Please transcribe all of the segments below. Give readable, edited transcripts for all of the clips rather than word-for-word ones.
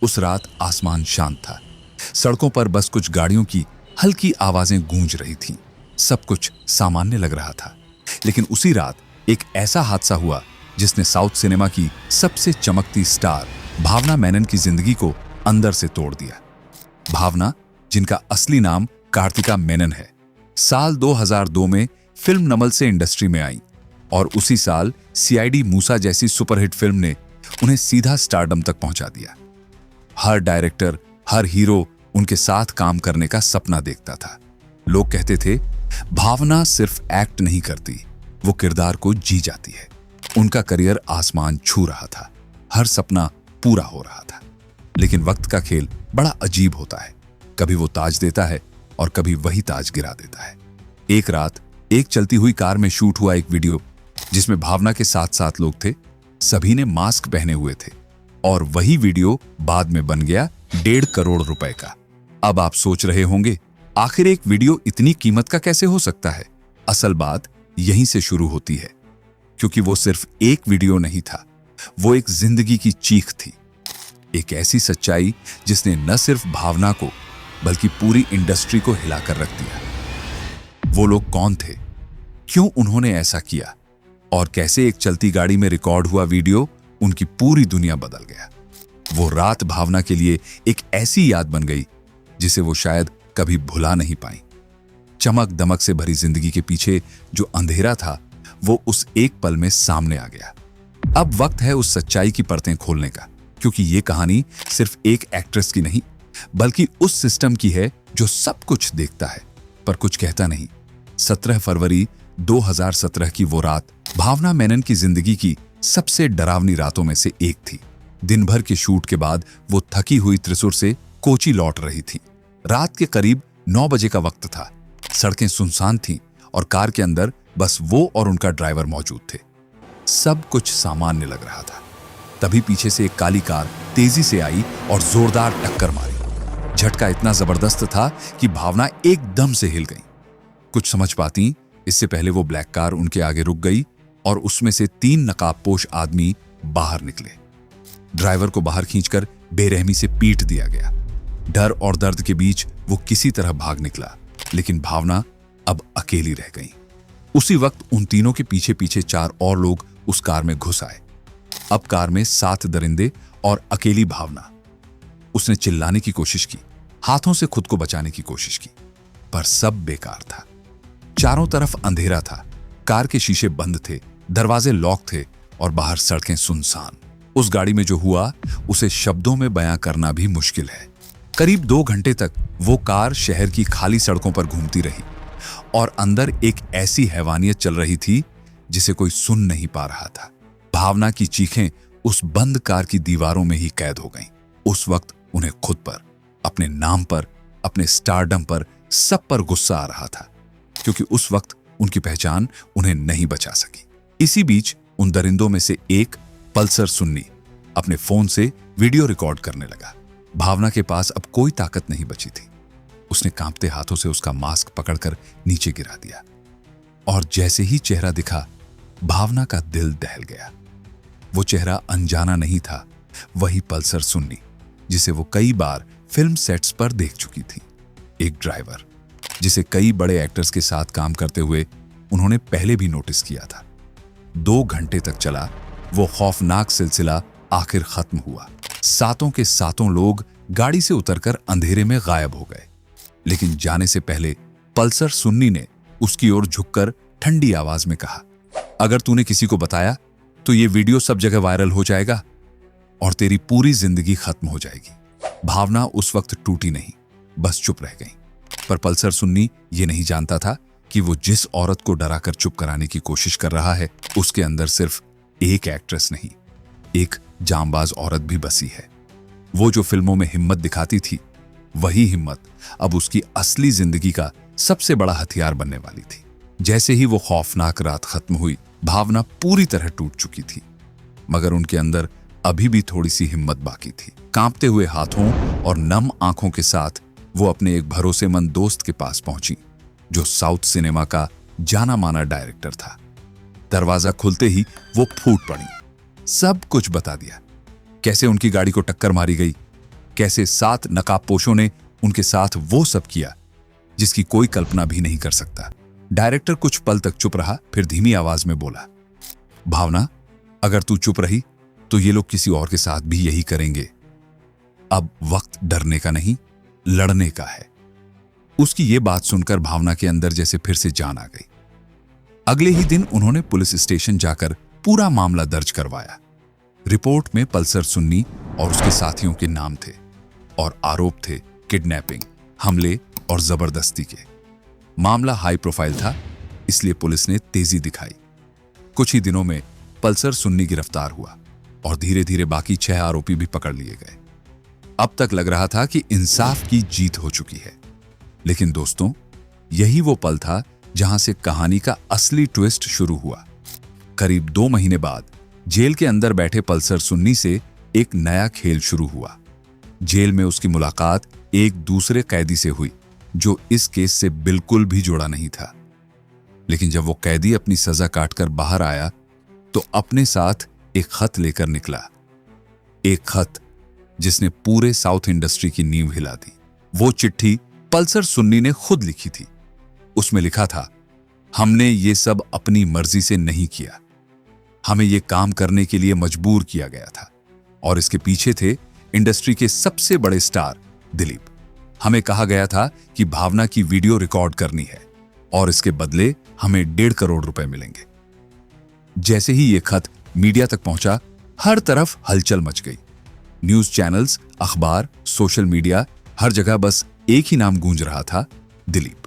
उस रात आसमान शांत था। सड़कों पर बस कुछ गाड़ियों की हल्की आवाजें गूंज रही थीं। सब कुछ सामान्य लग रहा था। लेकिन उसी रात एक ऐसा हादसा हुआ जिसने साउथ सिनेमा की सबसे चमकती स्टार भावना मेनन की जिंदगी को अंदर से तोड़ दिया। भावना, जिनका असली नाम कार्तिका मेनन है, साल 2002 में फिल्म नमल से इंडस्ट्री में आई और उसी साल सीआईडी मूसा जैसी सुपरहिट फिल्म ने उन्हें सीधा स्टारडम तक पहुंचा दिया। हर डायरेक्टर, हर हीरो उनके साथ काम करने का सपना देखता था। लोग कहते थे, भावना सिर्फ एक्ट नहीं करती, वो किरदार को जी जाती है। उनका करियर आसमान छू रहा था, हर सपना पूरा हो रहा था। लेकिन वक्त का खेल बड़ा अजीब होता है। कभी वो ताज देता है और कभी वही ताज गिरा देता है। एक रात एक चलती हुई कार में शूट हुआ एक वीडियो जिसमें भावना के साथ साथ लोग थे। सभी ने मास्क पहने हुए थे और वही वीडियो बाद में बन गया 1.5 करोड़ रुपए का। अब आप सोच रहे होंगे, आखिर एक वीडियो इतनी कीमत का कैसे हो सकता है? असल बात यहीं से शुरू होती है, क्योंकि वो सिर्फ एक वीडियो नहीं था, वो एक जिंदगी की चीख थी। एक ऐसी सच्चाई जिसने न सिर्फ भावना को बल्कि पूरी इंडस्ट्री को हिलाकर रख दिया। वो लोग कौन थे, क्यों उन्होंने ऐसा किया और कैसे एक चलती गाड़ी में रिकॉर्ड हुआ वीडियो उनकी पूरी दुनिया बदल गया। वो रात भावना के लिए एक ऐसी याद बन गई जिसे वो शायद कभी भुला नहीं पाई। चमक दमक से भरी जिंदगी के पीछे जो अंधेरा था, वो उस एक पल में सामने आ गया। अब वक्त है उस सच्चाई की परतें खोलने का, क्योंकि ये कहानी सिर्फ एक एक्ट्रेस की नहीं, बल्कि उस सिस्टम की है जो सब कुछ देखता है पर कुछ कहता नहीं। 17 फरवरी 2017 की वो रात भावना मेनन की जिंदगी की सबसे डरावनी रातों में से एक थी। दिन भर के शूट के बाद वो थकी हुई त्रिशूर से कोची लौट रही थी। रात के करीब 9 बजे का वक्त था। सड़कें सुनसान थीं और कार के अंदर बस वो और उनका ड्राइवर मौजूद थे। सब कुछ सामान्य लग रहा था। तभी पीछे से एक काली कार तेजी से आई और जोरदार टक्कर मारी। झटका इतना जबरदस्त था कि भावना एकदम से हिल गई। कुछ समझ पाती इससे पहले वो ब्लैक कार उनके आगे रुक गई और उसमें से 3 नकाबपोश आदमी बाहर निकले। ड्राइवर को बाहर खींचकर बेरहमी से पीट दिया गया। डर और दर्द के बीच वो किसी तरह भाग निकला, लेकिन भावना अब अकेली रह गई। उसी वक्त उन तीनों के पीछे पीछे 4 और लोग उस कार में घुस आए। अब कार में 7 दरिंदे और अकेली भावना। उसने चिल्लाने की कोशिश की, हाथों से खुद को बचाने की कोशिश की, पर सब बेकार था। चारों तरफ अंधेरा था, कार के शीशे बंद थे, दरवाजे लॉक थे और बाहर सड़कें सुनसान। उस गाड़ी में जो हुआ उसे शब्दों में बयां करना भी मुश्किल है। करीब 2 घंटे तक वो कार शहर की खाली सड़कों पर घूमती रही और अंदर एक ऐसी हैवानियत चल रही थी जिसे कोई सुन नहीं पा रहा था। भावना की चीखें उस बंद कार की दीवारों में ही कैद हो गईं। उस वक्त उन्हें खुद पर, अपने नाम पर, अपने स्टारडम पर, सब पर गुस्सा आ रहा था, क्योंकि उस वक्त उनकी पहचान उन्हें नहीं बचा सकी। इसी बीच उन दरिंदों में से एक, पल्सर सुन्नी, अपने फोन से वीडियो रिकॉर्ड करने लगा। भावना के पास अब कोई ताकत नहीं बची थी। उसने कांपते हाथों से उसका मास्क पकड़कर नीचे गिरा दिया और जैसे ही चेहरा दिखा, भावना का दिल दहल गया। वो चेहरा अनजाना नहीं था, वही पल्सर सुन्नी जिसे वो कई बार फिल्म सेट्स पर देख चुकी थी। एक ड्राइवर जिसे कई बड़े एक्टर्स के साथ काम करते हुए उन्होंने पहले भी नोटिस किया था। 2 घंटे तक चला वो खौफनाक सिलसिला आखिर खत्म हुआ। 7 के 7 लोग गाड़ी से उतरकर अंधेरे में गायब हो गए। लेकिन जाने से पहले पल्सर सुन्नी ने उसकी ओर झुककर ठंडी आवाज में कहा, अगर तूने किसी को बताया तो ये वीडियो सब जगह वायरल हो जाएगा और तेरी पूरी जिंदगी खत्म हो जाएगी। भावना उस वक्त टूटी नहीं, बस चुप रह गई। पर पल्सर सुन्नी ये नहीं जानता था कि वो जिस औरत को डराकर चुप कराने की कोशिश कर रहा है, उसके अंदर सिर्फ एक एक्ट्रेस नहीं, एक जांबाज औरत भी बसी है। वो जो फिल्मों में हिम्मत दिखाती थी, वही हिम्मत अब उसकी असली जिंदगी का सबसे बड़ा हथियार बनने वाली थी। जैसे ही वो खौफनाक रात खत्म हुई, भावना पूरी तरह टूट चुकी थी, मगर उनके अंदर अभी भी थोड़ी सी हिम्मत बाकी थी। कांपते हुए हाथों और नम आंखों के साथ वो अपने एक भरोसेमंद दोस्त के पास पहुंची, जो साउथ सिनेमा का जाना माना डायरेक्टर था। दरवाजा खुलते ही वो फूट पड़ी, सब कुछ बता दिया। कैसे उनकी गाड़ी को टक्कर मारी गई, कैसे 7 नकाबपोशों ने उनके साथ वो सब किया जिसकी कोई कल्पना भी नहीं कर सकता। डायरेक्टर कुछ पल तक चुप रहा, फिर धीमी आवाज में बोला, भावना, अगर तू चुप रही तो ये लोग किसी और के साथ भी यही करेंगे। अब वक्त डरने का नहीं, लड़ने का है। उसकी ये बात सुनकर भावना के अंदर जैसे फिर से जान आ गई। अगले ही दिन उन्होंने पुलिस स्टेशन जाकर पूरा मामला दर्ज करवाया। रिपोर्ट में पल्सर सुन्नी और उसके साथियों के नाम थे और आरोप थे किडनैपिंग, हमले और जबरदस्ती के। मामला हाई प्रोफाइल था, इसलिए पुलिस ने तेजी दिखाई। कुछ ही दिनों में पल्सर सुन्नी गिरफ्तार हुआ और धीरे धीरे बाकी 6 आरोपी भी पकड़ लिए गए। अब तक लग रहा था कि इंसाफ की जीत हो चुकी है, लेकिन दोस्तों, यही वो पल था जहां से कहानी का असली ट्विस्ट शुरू हुआ। करीब 2 महीने बाद जेल के अंदर बैठे पल्सर सुन्नी से एक नया खेल शुरू हुआ। जेल में उसकी मुलाकात एक दूसरे कैदी से हुई जो इस केस से बिल्कुल भी जुड़ा नहीं था। लेकिन जब वो कैदी अपनी सजा काटकर बाहर आया तो अपने साथ एक खत लेकर निकला। एक खत जिसने पूरे साउथ इंडस्ट्री की नींव हिला दी। वो चिट्ठी पल्सर सुन्नी ने खुद लिखी थी। उसमें लिखा था, हमने ये सब अपनी मर्जी से नहीं किया, हमें ये काम करने के लिए मजबूर किया गया था और इसके पीछे थे इंडस्ट्री के सबसे बड़े स्टार दिलीप। हमें कहा गया था कि भावना की वीडियो रिकॉर्ड करनी है और इसके बदले हमें 1.5 करोड़ रुपए मिलेंगे। जैसे ही यह खत मीडिया तक पहुंचा, हर तरफ हलचल मच गई। न्यूज चैनल्स, अखबार, सोशल मीडिया, हर जगह बस एक ही नाम गूंज रहा था, दिलीप।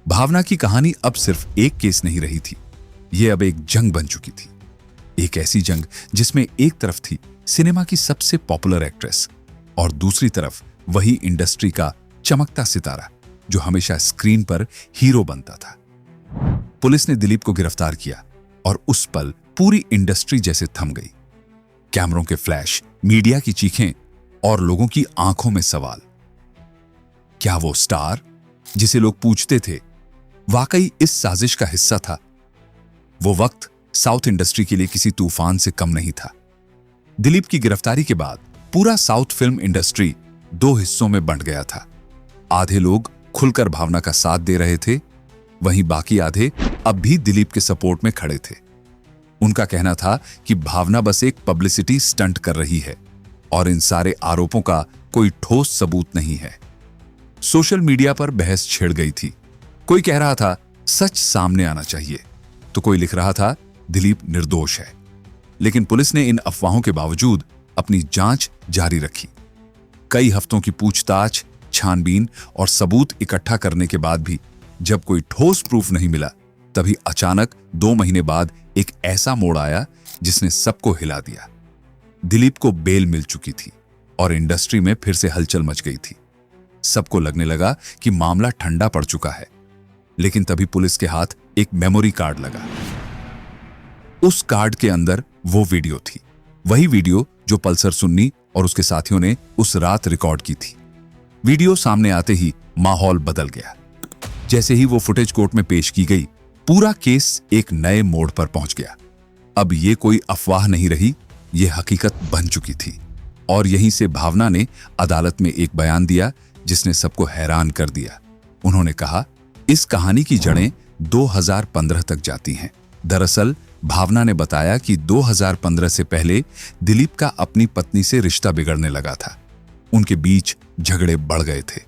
भावना की कहानी अब सिर्फ एक केस नहीं रही थी, यह अब एक जंग बन चुकी थी। एक ऐसी जंग जिसमें एक तरफ थी सिनेमा की सबसे पॉपुलर एक्ट्रेस और दूसरी तरफ वही इंडस्ट्री का चमकता सितारा जो हमेशा स्क्रीन पर हीरो बनता था। पुलिस ने दिलीप को गिरफ्तार किया और उस पल पूरी इंडस्ट्री जैसे थम गई। कैमरों के फ्लैश, मीडिया की चीखें और लोगों की आंखों में सवाल, क्या वो स्टार जिसे लोग पूछते थे वाकई इस साजिश का हिस्सा था? वो वक्त साउथ इंडस्ट्री के लिए किसी तूफान से कम नहीं था। दिलीप की गिरफ्तारी के बाद पूरा साउथ फिल्म इंडस्ट्री 2 हिस्सों में बंट गया था। आधे लोग खुलकर भावना का साथ दे रहे थे, वहीं बाकी आधे अब भी दिलीप के सपोर्ट में खड़े थे। उनका कहना था कि भावना बस एक पब्लिसिटी स्टंट कर रही है और इन सारे आरोपों का कोई ठोस सबूत नहीं है। सोशल मीडिया पर बहस छिड़ गई थी। कोई कह रहा था सच सामने आना चाहिए, तो कोई लिख रहा था दिलीप निर्दोष है। लेकिन पुलिस ने इन अफवाहों के बावजूद अपनी जांच जारी रखी। कई हफ्तों की पूछताछ, छानबीन और सबूत इकट्ठा करने के बाद भी जब कोई ठोस प्रूफ नहीं मिला, तभी अचानक 2 महीने बाद एक ऐसा मोड़ आया जिसने सबको हिला दिया। दिलीप को बेल मिल चुकी थी और इंडस्ट्री में फिर से हलचल मच गई थी। सबको लगने लगा कि मामला ठंडा पड़ चुका है। लेकिन तभी पुलिस के हाथ एक मेमोरी कार्ड लगा। उस कार्ड के अंदर वो वीडियो थी, वही वीडियो जो पल्सर सुन्नी और उसके साथियों ने उस रात रिकॉर्ड की थी। वीडियो सामने आते ही माहौल बदल गया। जैसे ही वो फुटेज कोर्ट में पेश की गई, पूरा केस एक नए मोड़ पर पहुंच गया। अब ये कोई अफवाह नहीं रही, ये हकीकत बन चुकी थी। और यहीं से भावना ने अदालत में एक बयान दिया जिसने सबको हैरान कर दिया। उन्होंने कहा, इस कहानी की जड़ें 2015 तक जाती हैं। दरअसल भावना ने बताया कि 2015 से पहले दिलीप का अपनी पत्नी से रिश्ता बिगड़ने लगा था। उनके बीच झगड़े बढ़ गए थे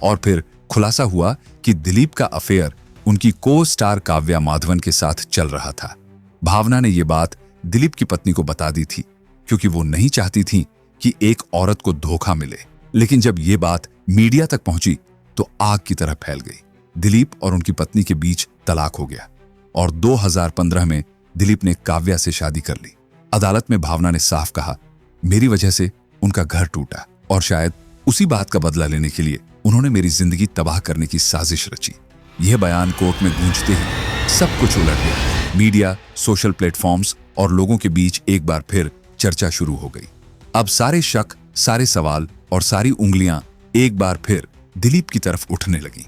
और फिर खुलासा हुआ कि दिलीप का अफेयर उनकी को स्टार काव्या माधवन के साथ चल रहा था। भावना ने यह बात दिलीप की पत्नी को बता दी थी क्योंकि वो नहीं चाहती थी कि एक औरत को धोखा मिले। लेकिन जब यह बात मीडिया तक पहुंची तो आग की तरह फैल गई। दिलीप और उनकी पत्नी के बीच तलाक हो गया और 2015 में दिलीप ने काव्या से शादी कर ली। अदालत में भावना ने साफ कहा, मेरी वजह से उनका घर टूटा और शायद उसी बात का बदला लेने के लिए उन्होंने मेरी जिंदगी तबाह करने की साजिश रची। यह बयान कोर्ट में गूंजते ही सब कुछ उलट गया। मीडिया, सोशल प्लेटफॉर्म्स और लोगों के बीच एक बार फिर चर्चा शुरू हो गई। अब सारे शक, सारे सवाल और सारी उंगलियां एक बार फिर दिलीप की तरफ उठने लगी।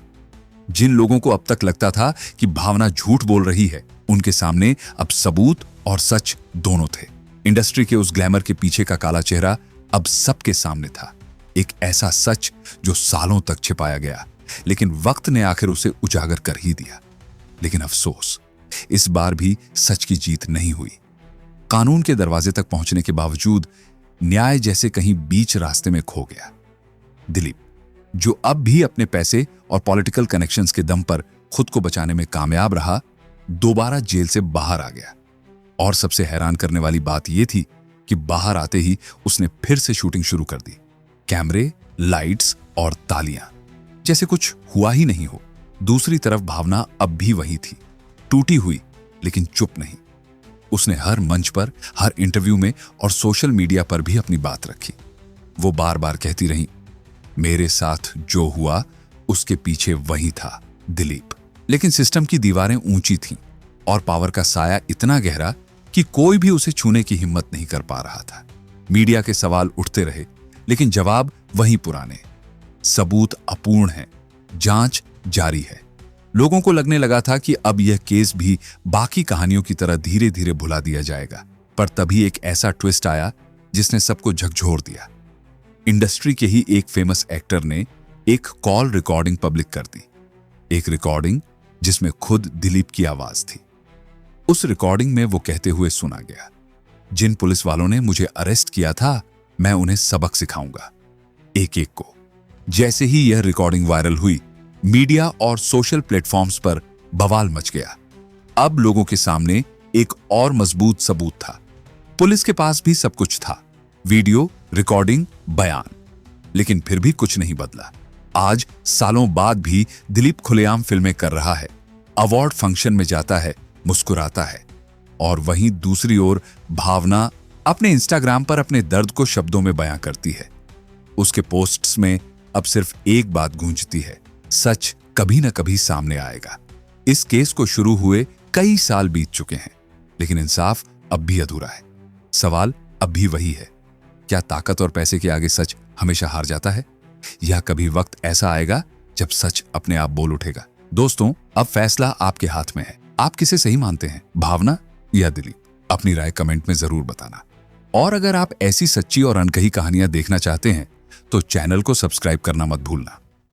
जिन लोगों को अब तक लगता था कि भावना झूठ बोल रही है, उनके सामने अब सबूत और सच दोनों थे। इंडस्ट्री के उस ग्लैमर के पीछे का काला चेहरा अब सबके सामने था। एक ऐसा सच जो सालों तक छिपाया गया, लेकिन वक्त ने आखिर उसे उजागर कर ही दिया। लेकिन अफसोस, इस बार भी सच की जीत नहीं हुई। कानून के दरवाजे तक पहुंचने के बावजूद न्याय जैसे कहीं बीच रास्ते में खो गया। दिलीप, जो अब भी अपने पैसे और पॉलिटिकल कनेक्शंस के दम पर खुद को बचाने में कामयाब रहा, दोबारा जेल से बाहर आ गया। और सबसे हैरान करने वाली बात यह थी कि बाहर आते ही उसने फिर से शूटिंग शुरू कर दी। कैमरे, लाइट्स और तालियां, जैसे कुछ हुआ ही नहीं हो। दूसरी तरफ भावना अब भी वही थी, टूटी हुई लेकिन चुप नहीं। उसने हर मंच पर, हर इंटरव्यू में और सोशल मीडिया पर भी अपनी बात रखी। वो बार बार कहती रही, मेरे साथ जो हुआ उसके पीछे वही था दिलीप। लेकिन सिस्टम की दीवारें ऊंची थीं और पावर का साया इतना गहरा कि कोई भी उसे छूने की हिम्मत नहीं कर पा रहा था। मीडिया के सवाल उठते रहे, लेकिन जवाब वही पुराने। सबूत अपूर्ण हैं, जांच जारी है। लोगों को लगने लगा था कि अब यह केस भी बाकी कहानियों की तरह धीरे धीरे भुला दिया जाएगा। पर तभी एक ऐसा ट्विस्ट आया जिसने सबको झकझोर दिया। इंडस्ट्री के ही एक फेमस एक्टर ने एक कॉल रिकॉर्डिंग पब्लिक कर दी। एक रिकॉर्डिंग जिसमें खुद दिलीप की आवाज थी। उस रिकॉर्डिंग में वो कहते हुए सुना गया, जिन पुलिस वालों ने मुझे अरेस्ट किया था, मैं उन्हें सबक सिखाऊंगा, एक एक को। जैसे ही यह रिकॉर्डिंग वायरल हुई, मीडिया और सोशल प्लेटफॉर्म्स पर बवाल मच गया। अब लोगों के सामने एक और मजबूत सबूत था। पुलिस के पास भी सब कुछ था, वीडियो, रिकॉर्डिंग, बयान। लेकिन फिर भी कुछ नहीं बदला। आज सालों बाद भी दिलीप खुलेआम फिल्में कर रहा है, अवार्ड फंक्शन में जाता है, मुस्कुराता है। और वहीं दूसरी ओर भावना अपने इंस्टाग्राम पर अपने दर्द को शब्दों में बयां करती है। उसके पोस्ट्स में अब सिर्फ एक बात गूंजती है, सच कभी न कभी सामने आएगा। इस केस को शुरू हुए कई साल बीत चुके हैं, लेकिन इंसाफ अब भी अधूरा है। सवाल अब भी वही है, क्या ताकत और पैसे के आगे सच हमेशा हार जाता है, या कभी वक्त ऐसा आएगा जब सच अपने आप बोल उठेगा? दोस्तों, अब फैसला आपके हाथ में है। आप किसे सही मानते हैं, भावना या दिलीप? अपनी राय कमेंट में जरूर बताना। और अगर आप ऐसी सच्ची और अनकही कहानियां देखना चाहते हैं तो चैनल को सब्सक्राइब करना मत भूलना।